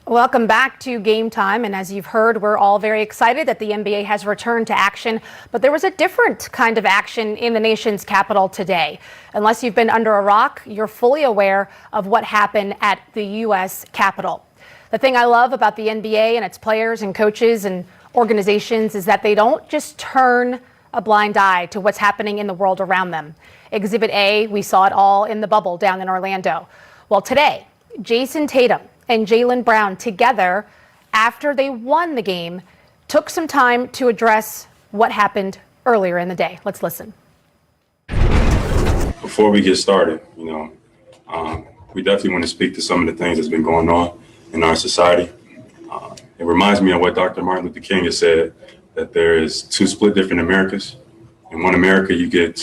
Welcome back to Game Time. And as you've heard, we're all very excited that the NBA has returned to action. But there was a different kind of action in the nation's capital today. Unless you've been under a rock, you're fully aware of what happened at the U.S. Capitol. The thing I love about the NBA and its players and coaches and organizations is that they don't just turn a blind eye to what's happening in the world around them. Exhibit A, we saw it all in the bubble down in Orlando. Well, today, Jayson Tatum and Jaylen Brown together, after they won the game, took some time to address what happened earlier in the day. Let's listen. Before we get started, we definitely want to speak to some of the things that's been going on in our society. It reminds me of what Dr. Martin Luther King has said, that there is two split different Americas. In one America, you get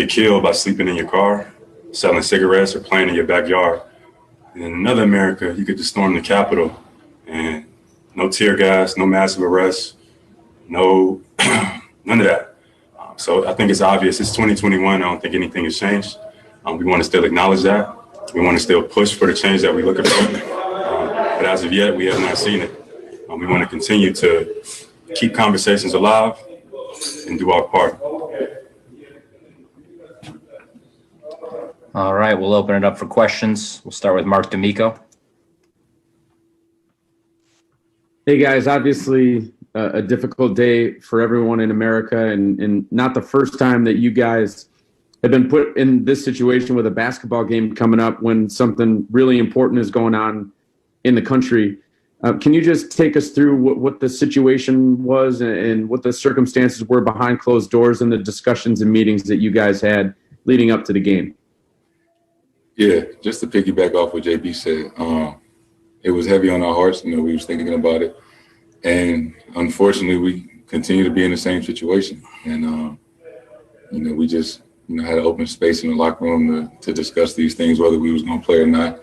killed by sleeping in your car, selling cigarettes, or playing in your backyard. And in another America, you get to storm the Capitol and no tear gas, no massive arrests, none of that. So I think it's obvious. It's 2021. I don't think anything has changed. We want to still acknowledge that. We want to still push for the change that we're looking for. But as of yet, we have not seen it. We want to continue to keep conversations alive and do our part. All right, we'll open it up for questions. We'll start with Mark D'Amico. Hey guys, obviously a difficult day for everyone in America, and not the first time that you guys have been put in this situation with a basketball game coming up when something really important is going on in the country. Can you just take us through what the situation was and what the circumstances were behind closed doors and the discussions and meetings that you guys had leading up to the game? Yeah, just to piggyback off what JB said, it was heavy on our hearts. We was thinking about it. And unfortunately, we continue to be in the same situation. And, we just, had an open space in the locker room to discuss these things, whether we was going to play or not.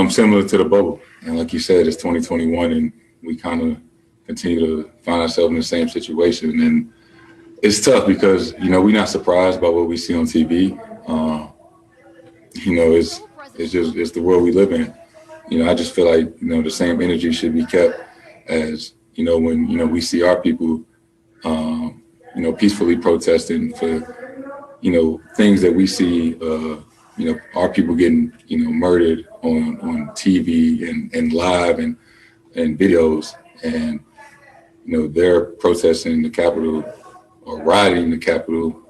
Similar to the bubble. And like you said, it's 2021, and we kind of continue to find ourselves in the same situation. And it's tough because, we're not surprised by what we see on TV. It's the world we live in. I just feel like, the same energy should be kept as, when, we see our people, peacefully protesting for, things that we see, our people getting, murdered on TV and live and videos. And, they're protesting in the Capitol or rioting in the Capitol,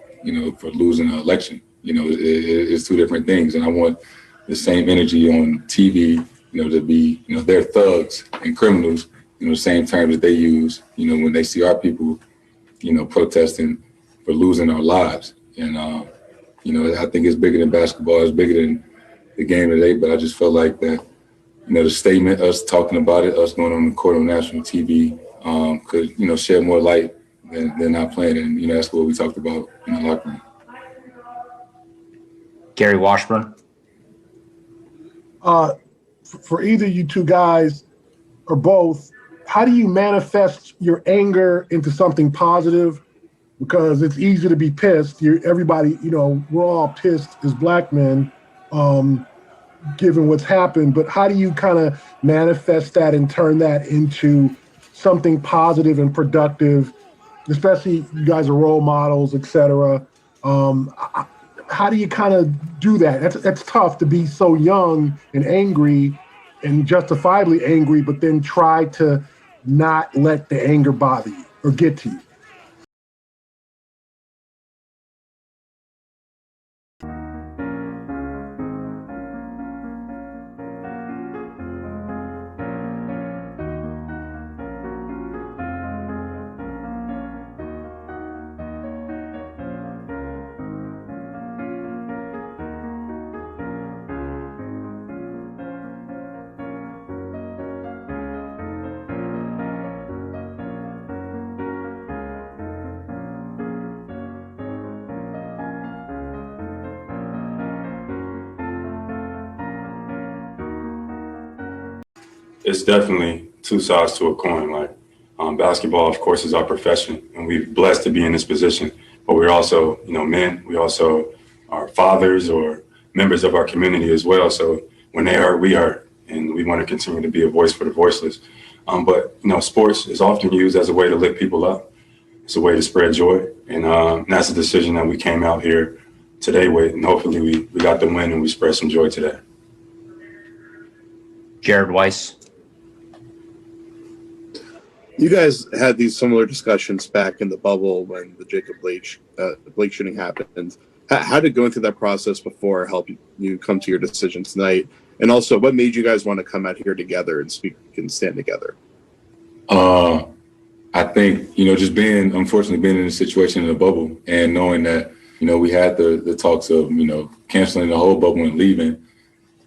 for losing an election. It's two different things. And I want the same energy on TV, to be, they're thugs and criminals, the same terms that they use, when they see our people, protesting for losing our lives. And, I think it's bigger than basketball. It's bigger than the game today. But I just felt like that, the statement, us talking about it, us going on the court on national TV could, shed more light than not playing. And, that's what we talked about in the locker room. Gary Washburn. For either you two guys or both, how do you manifest your anger into something positive? Because it's easy to be pissed. Everybody, we're all pissed as black men, given what's happened. But how do you kind of manifest that and turn that into something positive and productive? Especially you guys are role models, et cetera. How do you kind of do that? That's tough to be so young and angry and justifiably angry, but then try to not let the anger bother you or get to you. It's definitely two sides to a coin. Like basketball, of course, is our profession, and we're blessed to be in this position. But we're also, men. We also are fathers or members of our community as well. So when they hurt, we hurt, and we want to continue to be a voice for the voiceless. But sports is often used as a way to lift people up. It's a way to spread joy, and that's a decision that we came out here today with, and hopefully we got the win and we spread some joy today. Jared Weiss. You guys had these similar discussions back in the bubble when the Jacob Blake shooting happened. How did going through that process before help you come to your decision tonight? And also, what made you guys want to come out here together and speak and stand together? I think, just unfortunately being in a situation in the bubble and knowing that, we had the talks of, canceling the whole bubble and leaving,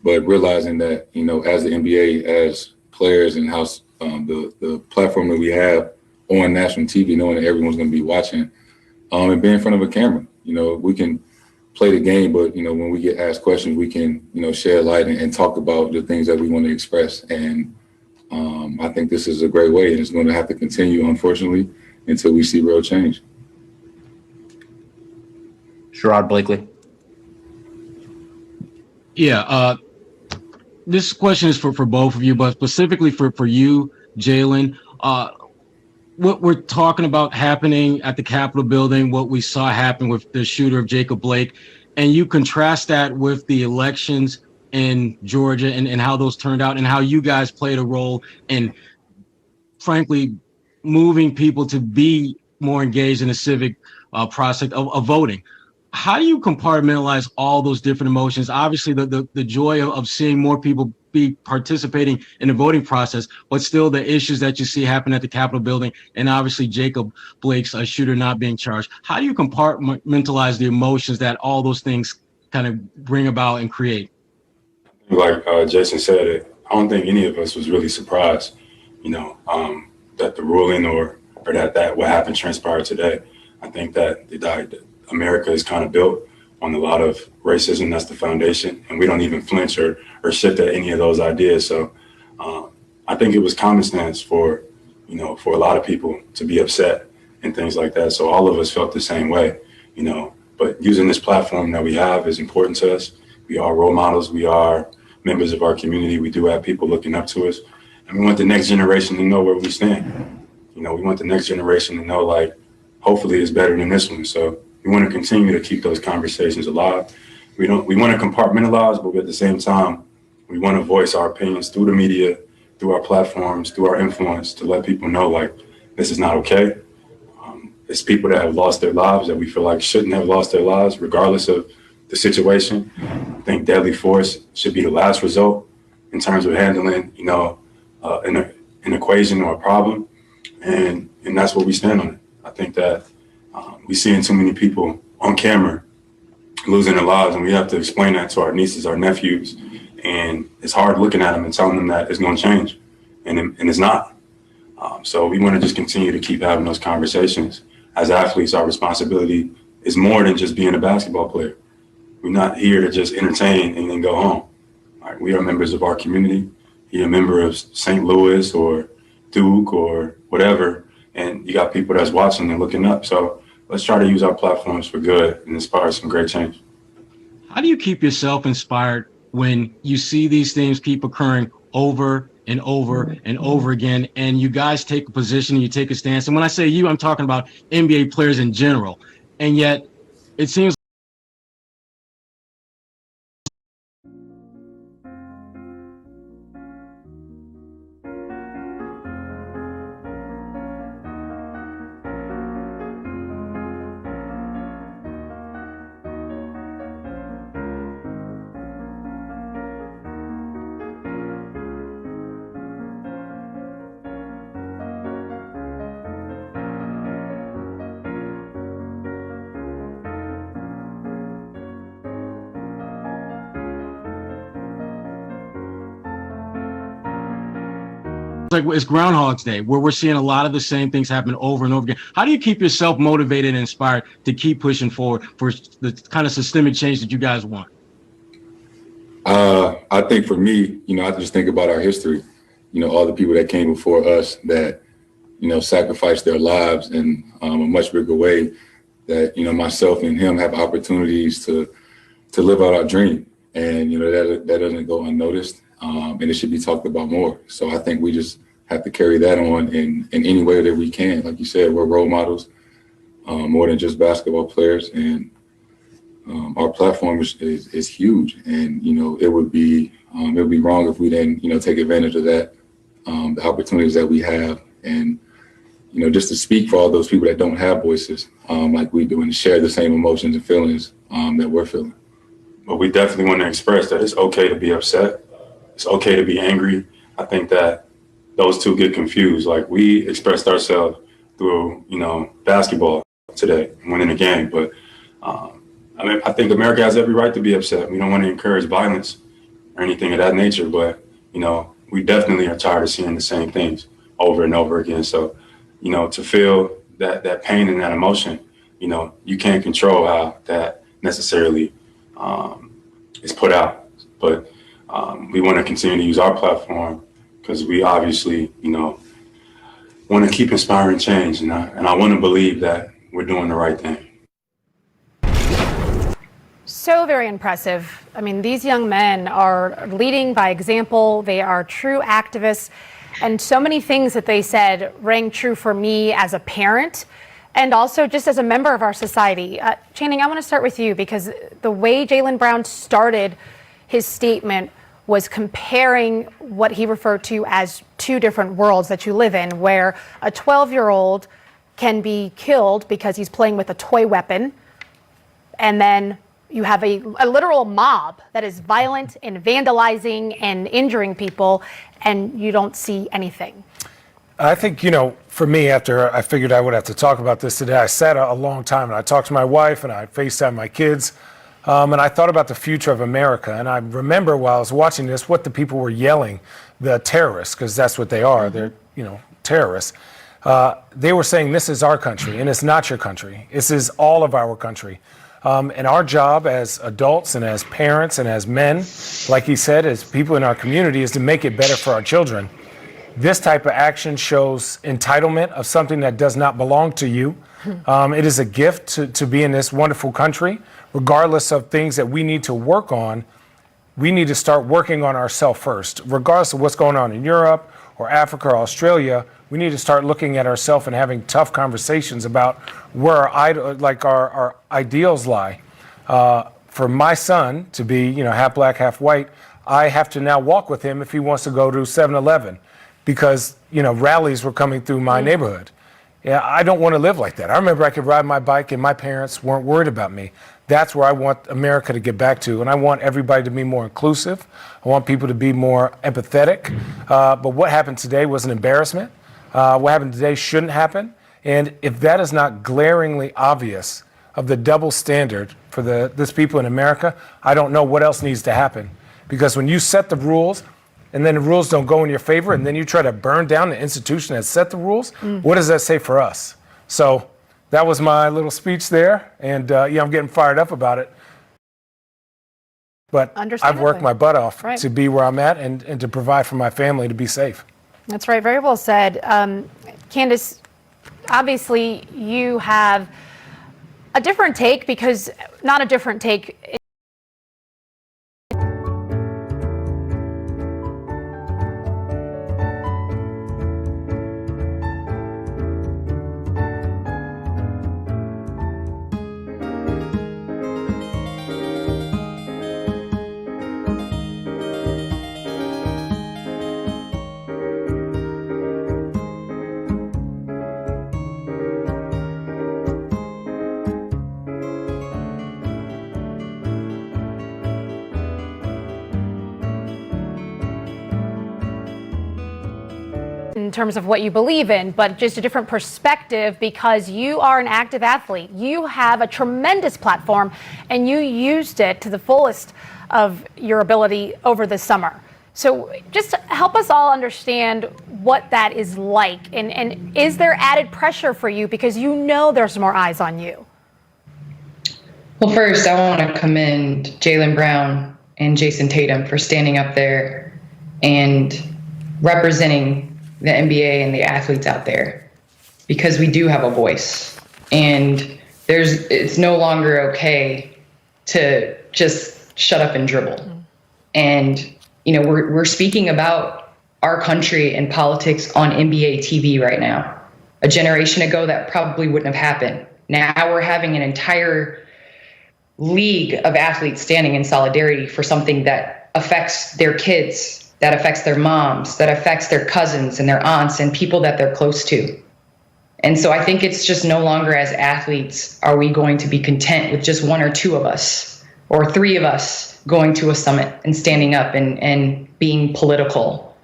but realizing that, as the NBA, as players and how the platform that we have on national TV, knowing that everyone's going to be watching, and being in front of a camera, we can play the game, but when we get asked questions, we can shed light and talk about the things that we want to express. And I think this is a great way, and it's going to have to continue, unfortunately, until we see real change. Sherrod Blakely. Yeah, this question is for both of you, but specifically for you, Jaylen. What we're talking about happening at the Capitol building, what we saw happen with the shooter of Jacob Blake, and you contrast that with the elections in Georgia and how those turned out and how you guys played a role in, frankly, moving people to be more engaged in the civic process of voting. How do you compartmentalize all those different emotions? Obviously, the joy of seeing more people be participating in the voting process, but still the issues that you see happen at the Capitol building, and obviously Jacob Blake's shooter not being charged. How do you compartmentalize the emotions that all those things kind of bring about and create? Like Jason said, I don't think any of us was really surprised, that the ruling or that what happened transpired today. I think that America is kind of built on a lot of racism. That's the foundation, and we don't even flinch or shift at any of those ideas. So I think it was common sense for a lot of people to be upset and things like that. So all of us felt the same way, but using this platform that we have is important to us. We are role models. We are members of our community. We do have people looking up to us, and we want the next generation to know where we stand. We want the next generation to know, like, hopefully it's better than this one. So we want to continue to keep those conversations alive. We want to compartmentalize, but at the same time, we want to voice our opinions through the media, through our platforms, through our influence, to let people know, like, this is not okay. It's people that have lost their lives that we feel like shouldn't have lost their lives, regardless of the situation. I think deadly force should be the last result in terms of handling, an equation or a problem, and that's what we stand on. I think that we seeing too many people on camera losing their lives, and we have to explain that to our nieces, our nephews, and it's hard looking at them and telling them that it's going to change, and it's not. So we want to just continue to keep having those conversations. As athletes, our responsibility is more than just being a basketball player. We're not here to just entertain and then go home. Right? We are members of our community. You're a member of St. Louis or Duke or whatever, and you got people that's watching and looking up. So let's try to use our platforms for good and inspire some great change. How do you keep yourself inspired when you see these things keep occurring over and over and over again, and you guys take a position and you take a stance? And when I say you, I'm talking about NBA players in general. And yet it seems like it's Groundhog's Day, where we're seeing a lot of the same things happen over and over again. How do you keep yourself motivated and inspired to keep pushing forward for the kind of systemic change that you guys want? I think for me, I just think about our history, all the people that came before us that, sacrificed their lives in a much bigger way, that, myself and him have opportunities to live out our dream. and that doesn't go unnoticed, and it should be talked about more. So I think we just have to carry that on in any way that we can. Like you said, we're role models, more than just basketball players, and our platform is huge. And it would be wrong if we didn't take advantage of that, the opportunities that we have, and just to speak for all those people that don't have voices like we do, and to share the same emotions and feelings that we're feeling. But we definitely want to express that it's okay to be upset. It's okay to be angry. I think that those two get confused. Like, we expressed ourselves through, basketball today, winning a game. But I think America has every right to be upset. We don't want to encourage violence or anything of that nature. But, we definitely are tired of seeing the same things over and over again. So, to feel that pain and that emotion, you can't control how that necessarily is put out. But we want to continue to use our platform because we obviously, want to keep inspiring change. And I want to believe that we're doing the right thing. So very impressive. I mean, these young men are leading by example. They are true activists. And so many things that they said rang true for me as a parent and also just as a member of our society. Channing, I want to start with you because the way Jaylen Brown started his statement was comparing what he referred to as two different worlds that you live in, where a 12-year-old can be killed because he's playing with a toy weapon, and then you have a literal mob that is violent and vandalizing and injuring people, and you don't see anything. I think, for me, after I figured I would have to talk about this today, I sat a long time and I talked to my wife and I FaceTimed my kids. And I thought about the future of America. And I remember while I was watching this, what the people were yelling, the terrorists, because that's what they are. They're, terrorists. They were saying, this is our country and it's not your country. This is all of our country. And our job as adults and as parents and as men, like he said, as people in our community, is to make it better for our children. This type of action shows entitlement of something that does not belong to you. It is a gift to be in this wonderful country. Regardless of things that we need to work on, we need to start working on ourselves first. Regardless of what's going on in Europe or Africa or Australia, we need to start looking at ourselves and having tough conversations about where our ideals lie. For my son to be, half black, half white, I have to now walk with him if he wants to go to 7-Eleven because, rallies were coming through my neighborhood. Yeah, I don't want to live like that. I remember I could ride my bike and my parents weren't worried about me. That's where I want America to get back to. And I want everybody to be more inclusive. I want people to be more empathetic. But what happened today was an embarrassment. What happened today shouldn't happen. And if that is not glaringly obvious of the double standard for this people in America, I don't know what else needs to happen. Because when you set the rules and then the rules don't go in your favor and then you try to burn down the institution that set the rules, what does that say for us? So that was my little speech there. And I'm getting fired up about it. But I've worked my butt off to be where I'm at and to provide for my family to be safe. That's right. Very well said. Candace, obviously you have a different take because not a different take. In terms of what you believe in, but just a different perspective because you are an active athlete. You have a tremendous platform and you used it to the fullest of your ability over the summer. So just help us all understand what that is like and is there added pressure for you because there's more eyes on you? Well, first, I want to commend Jaylen Brown and Jayson Tatum for standing up there and representing the NBA and the athletes out there, because we do have a voice, and it's no longer okay to just shut up and dribble. And, we're speaking about our country and politics on NBA TV right now. A generation ago, that probably wouldn't have happened. Now we're having an entire league of athletes standing in solidarity for something that affects their kids, that affects their moms, that affects their cousins and their aunts and people that they're close to. And so I think it's just no longer as athletes are we going to be content with just one or two of us or three of us going to a summit and standing up and being political.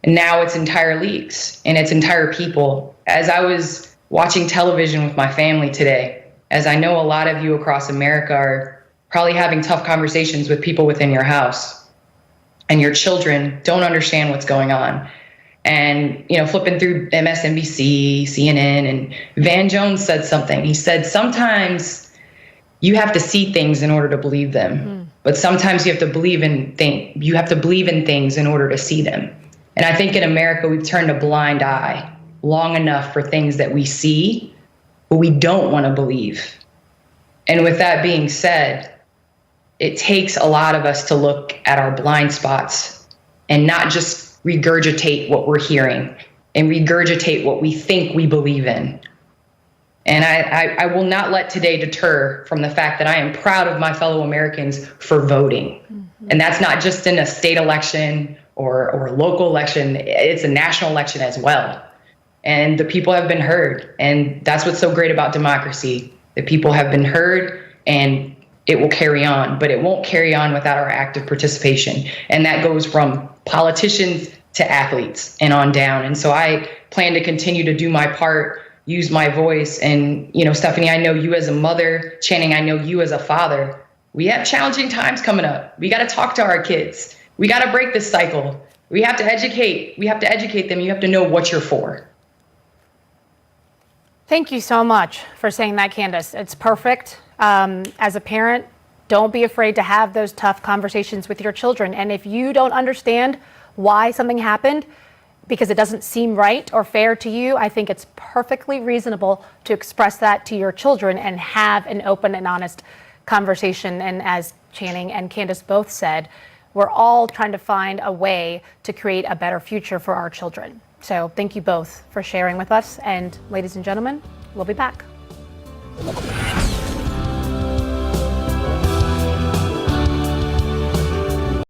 And now it's entire leagues and it's entire people. As I was watching television with my family today, as I know a lot of you across America are probably having tough conversations with people within your house, and your children don't understand what's going on. And, flipping through MSNBC, CNN, and Van Jones said something. He said, sometimes you have to see things in order to believe them, but sometimes you have to believe in things in order to see them. And I think in America, we've turned a blind eye long enough for things that we see, but we don't want to believe. And with that being said, it takes a lot of us to look at our blind spots and not just regurgitate what we're hearing and regurgitate what we think we believe in. And I will not let today deter from the fact that I am proud of my fellow Americans for voting. And that's not just in a state election or a local election, it's a national election as well. And the people have been heard. And that's what's so great about democracy. The people have been heard and it will carry on, but it won't carry on without our active participation. And that goes from politicians to athletes and on down. And so I plan to continue to do my part, use my voice. And, Stephanie, I know you as a mother. Channing, I know you as a father. We have challenging times coming up. We got to talk to our kids. We got to break this cycle. We have to educate. We have to educate them. You have to know what you're for. Thank you so much for saying that, Candace. It's perfect. As a parent, don't be afraid to have those tough conversations with your children. And if you don't understand why something happened, because it doesn't seem right or fair to you, I think it's perfectly reasonable to express that to your children and have an open and honest conversation. And as Channing and Candace both said, we're all trying to find a way to create a better future for our children. So thank you both for sharing with us. And ladies and gentlemen, we'll be back.